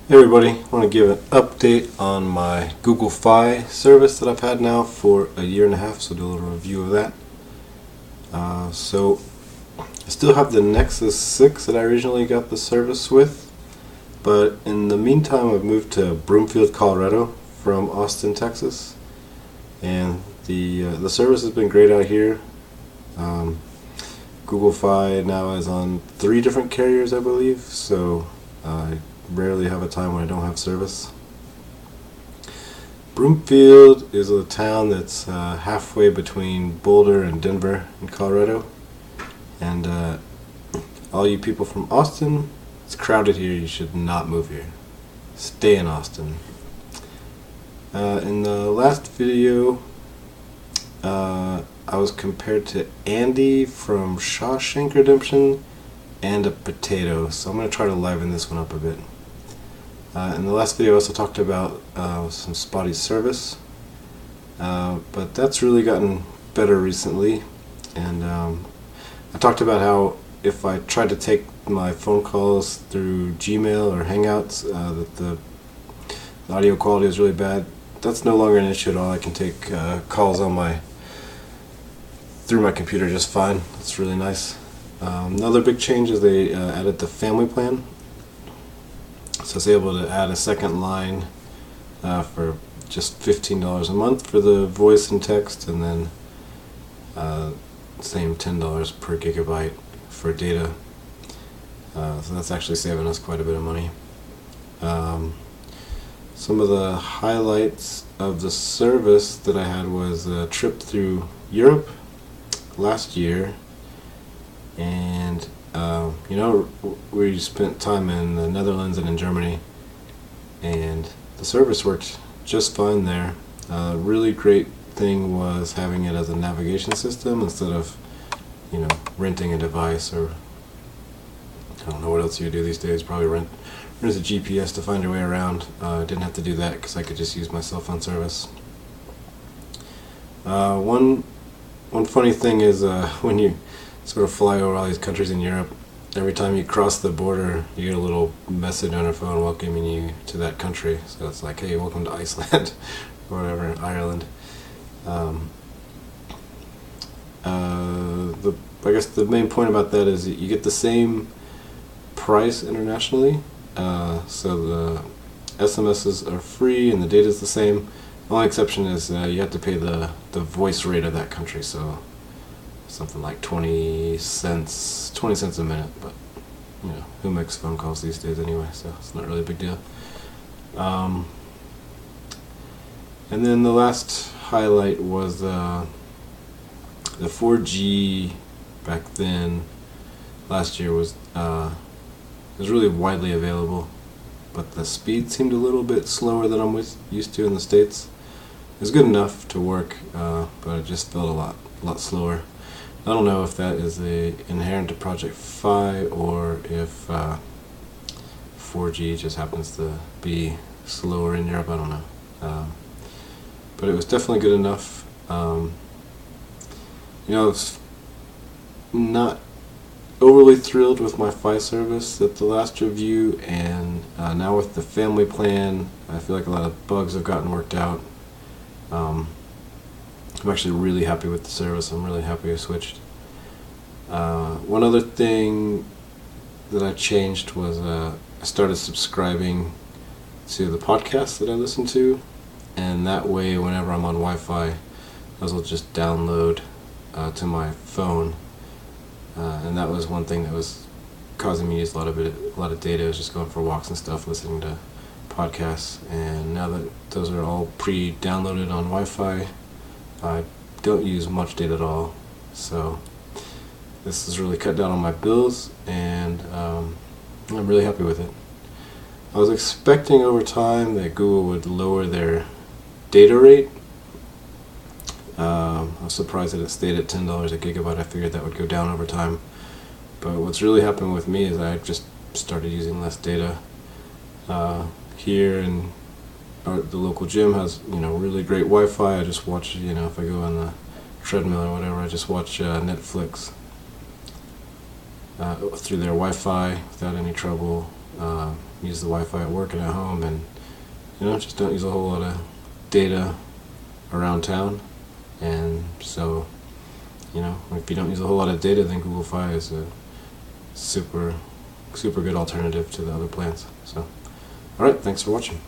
Hey everybody, I want to give an update on my Google Fi service that I've had now for a year and a half, so do a little review of that. So I still have the Nexus 6 that I originally got the service with, but in the meantime I've moved to Broomfield, Colorado from Austin, Texas, and the service has been great out here. Google Fi now is on 3 different carriers, I believe, so I rarely have a time when I don't have service. Broomfield is a town that's halfway between Boulder and Denver in Colorado, and all you people from Austin, it's crowded here, you should not move here. Stay in Austin. In the last video, I was compared to Andy from Shawshank Redemption and a potato, so I'm going to try to liven this one up a bit. In the last video I also talked about some spotty service, but that's really gotten better recently, and I talked about how if I tried to take my phone calls through Gmail or Hangouts, that the audio quality is really bad. That's no longer an issue at all. I can take calls on through my computer just fine. That's really nice. Another big change is they added the family plan. So I was able to add a second line for just $15 a month for the voice and text, and then same $10 per gigabyte for data. So that's actually saving us quite a bit of money. Some of the highlights of the service that I had was a trip through Europe last year, and we spent time in the Netherlands and in Germany, and the service worked just fine there. Really great thing was having it as a navigation system instead of renting a device, or I don't know what else you do these days, probably rent a GPS to find your way around. I didn't have to do that because I could just use my cell phone service. One funny thing is when you sort of fly over all these countries in Europe, every time you cross the border you get a little message on your phone welcoming you to that country. So it's like, hey, welcome to Iceland or whatever, Ireland. I guess the main point about that is you get the same price internationally. So the SMSs are free and the data is the same. The only exception is you have to pay the voice rate of that country, so something like 20 cents a minute, but who makes phone calls these days anyway, so it's not really a big deal. And then the last highlight was the 4G back then, last year, was really widely available, but the speed seemed a little bit slower than I'm used to in the States. It was good enough to work, but it just felt a lot slower. I don't know if that is inherent to Project Fi or if 4G just happens to be slower in Europe. I don't know, but it was definitely good enough. It's not overly thrilled with my Fi service at the last review, and now with the family plan, I feel like a lot of bugs have gotten worked out. I'm actually really happy with the service. I'm really happy I switched. One other thing that I changed was I started subscribing to the podcasts that I listen to, and that way whenever I'm on Wi-Fi, I was able to just download to my phone. And that was one thing that was causing me to use a lot of data. I was just going for walks and stuff, listening to podcasts. And now that those are all pre-downloaded on Wi-Fi, I don't use much data at all. So this has really cut down on my bills, and I'm really happy with it. I was expecting over time that Google would lower their data rate. I was surprised that it stayed at $10 a gigabyte. I figured that would go down over time. But what's really happened with me is I just started using less data. Here in the local gym has really great Wi-Fi. I just watch, if I go on the treadmill or whatever, I just watch Netflix through their Wi-Fi without any trouble. use the Wi-Fi at work and at home, and just don't use a whole lot of data around town. And so, if you don't use a whole lot of data, then Google Fi is a super good alternative to the other plans. So, alright, thanks for watching.